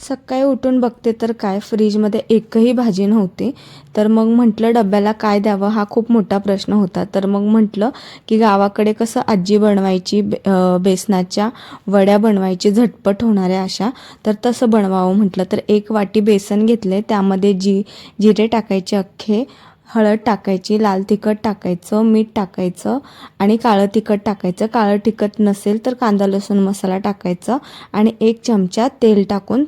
सकाळी उठून बघते तर काय फ्रीजमध्ये एकही भाजी नव्हती. तर मग म्हटलं डब्याला काय द्यावं हा खूप मोठा प्रश्न होता. तर मग म्हटलं की गावाकडे कसं आजी बनवायची बेसनाच्या वड्या बनवायची झटपट होणाऱ्या अशा, तर तसं बनवावं म्हटलं. तर 1 वाटी बेसन घेतले, त्यामध्ये जिरे टाकायचे अख्खे, हळद टाकायची, लाल तिखट टाकायचं, मीठ टाकायचं आणि काळं तिखट टाकायचं. काळं तिखट नसेल तर कांदा लसूण मसाला टाकायचा आणि 1 चमचा तेल टाकून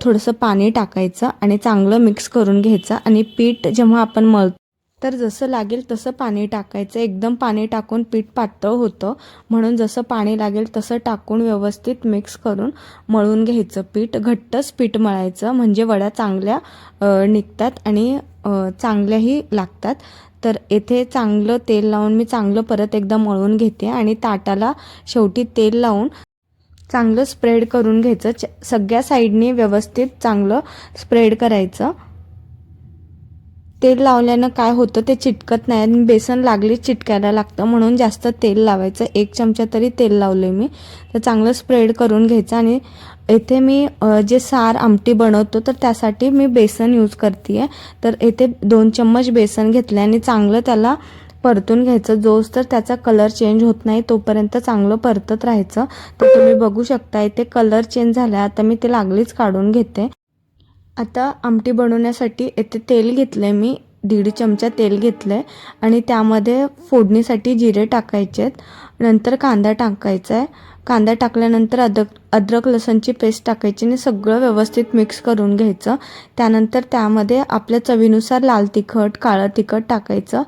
थोडंसं पाणी टाकायचं आणि चांगलं मिक्स करून घ्यायचं. आणि पीठ जेव्हा आपण मळतो तर जसं लागेल तसं पाणी टाकायचं. एकदम पाणी टाकून पीठ पातळ होतं, म्हणून जसं पाणी लागेल तसं टाकून व्यवस्थित मिक्स करून मळून घ्यायचं. पीठ घट्टच पीठ मळायचं, म्हणजे वड्या चांगल्या निघतात आणि चांगल्याही लागतात. तर येथे चांगलं तेल लावून मी चांगलं परत एकदा मळून घेते आणि ताटाला शेवटी तेल लावून चांगलं स्प्रेड करून घ्यायचं. सगळ्या साईडनी व्यवस्थित चांगलं स्प्रेड करायचं. तेल लावल्यानं काय होतं ते चिटकत नाही आणि बेसन लागली चिटकायला लागतं, म्हणून जास्त तेल लावायचं. 1 चमचा तरी तेल लावले मी. तर चांगलं स्प्रेड करून घ्यायचं. आणि येथे मी जे सार आमटी बनवतो तर त्यासाठी मी बेसन यूज करते आहे. तर येथे 2 चम्मच बेसन घेतले आणि चांगलं त्याला परतून घ्यायचं. जोच तर त्याचा कलर चेंज होत नाही तोपर्यंत चांगलं परतत राहायचं. तर तुम्ही बघू शकता इथे कलर चेंज झाला. आता मी ते लागलीच काढून घेते. आता आमटी बनवण्यासाठी येथे तेल घेतलं आहे मी, 1.5 चमचा तेल घेतलं आहे आणि त्यामध्ये फोडणीसाठी जिरे टाकायचे आहेत. नंतर कांदा टाकायचा आहे. कांदा टाकल्यानंतर अद्रक लसूणची पेस्ट टाकायची आणि सगळं व्यवस्थित मिक्स करून घ्यायचं. त्यानंतर त्यामध्ये आपल्या चवीनुसार लाल तिखट, काळं तिखट टाकायचं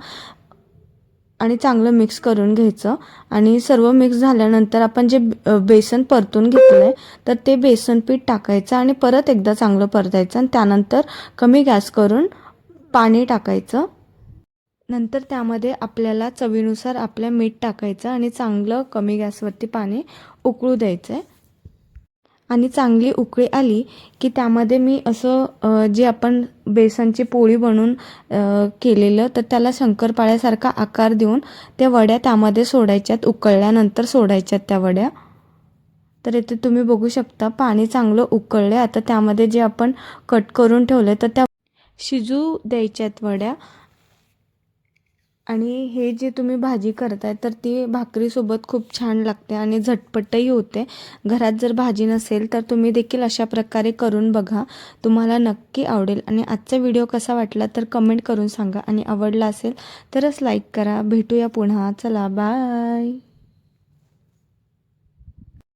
आणि चांगलं मिक्स करून घ्यायचं. आणि सर्व मिक्स झाल्यानंतर आपण जे बेसन परतून घेतलं आहे तर ते बेसन पीठ टाकायचं आणि परत एकदा चांगलं परतायचं. आणि त्यानंतर कमी गॅस करून पाणी टाकायचं. नंतर त्यामध्ये आपल्याला चवीनुसार आपल्या मीठ टाकायचं आणि चांगलं कमी गॅसवरती पाणी उकळू द्यायचं आहे. आणि चांगली उकळी आली की त्यामध्ये मी असं जे आपण बेसनची पोळी बनवून केलेलं, तर त्याला शंकरपाळ्यासारखा आकार देऊन त्या वड्या त्यामध्ये सोडायच्यात. उकळल्यानंतर सोडायच्यात त्या वड्या. तर इथे तुम्ही बघू शकता पाणी चांगलं उकळलं. आता त्यामध्ये जे आपण कट करून ठेवले तर त्या शिजू द्यायच्यात वड्या. आणि हे जे तुम्ही भाजी करताय तर ती भाकरीसोबत खूप छान लागते आणि झटपटही होते. घरात जर भाजी नसेल तर तुम्ही देखील अशा प्रकारे करून बघा, तुम्हाला नक्की आवडेल. आणि आजचा व्हिडिओ कसा वाटला तर कमेंट करून सांगा आणि आवडला असेल तरच लाईक करा. भेटूया पुन्हा. चला बाय.